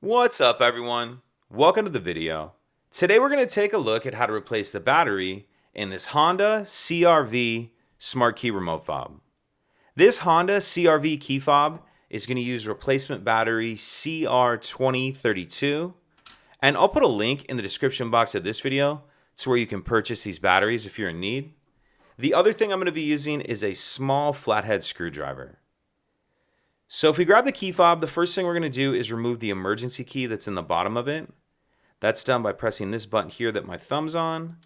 What's up, everyone? Welcome to the video. Today we're going to take a look at how to replace the battery in this Honda CRV Smart Key Remote Fob. This Honda CRV key fob is going to use replacement battery CR2032, and I'll put a link in the description box of this video to where you can purchase these batteries if you're in need. The other thing I'm going to be using is a small flathead screwdriver. So if we grab the key fob, the first thing we're going to do is remove the emergency key that's in the bottom of it. That's done by pressing this button here that my thumb's on,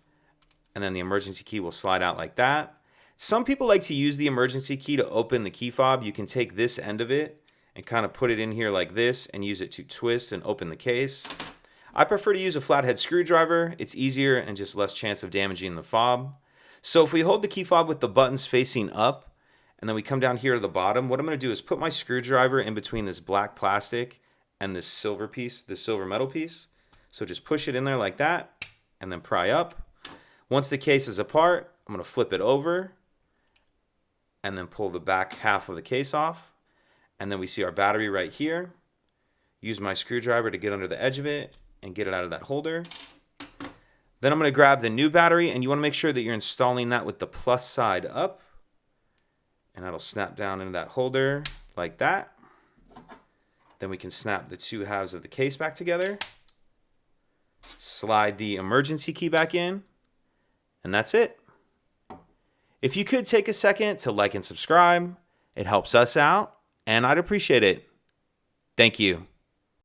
and then the emergency key will slide out like that. Some people like to use the emergency key to open the key fob. You can take this end of it and kind of put it in here like this and use it to twist and open the case. I prefer to use a flathead screwdriver. It's easier and just less chance of damaging the fob. So if we hold the key fob with the buttons facing up, and then we come down here to the bottom, what I'm going to do is put my screwdriver in between this black plastic and this silver piece, this silver metal piece. So just push it in there like that, and then pry up. Once the case is apart, I'm going to flip it over, and then pull the back half of the case off. And then we see our battery right here. Use my screwdriver to get under the edge of it and get it out of that holder. Then I'm going to grab the new battery, and you want to make sure that you're installing that with the plus side up. And that'll snap down into that holder like that. Then we can snap the two halves of the case back together. Slide the emergency key back in. And that's it. If you could take a second to like and subscribe, it helps us out, and I'd appreciate it. Thank you.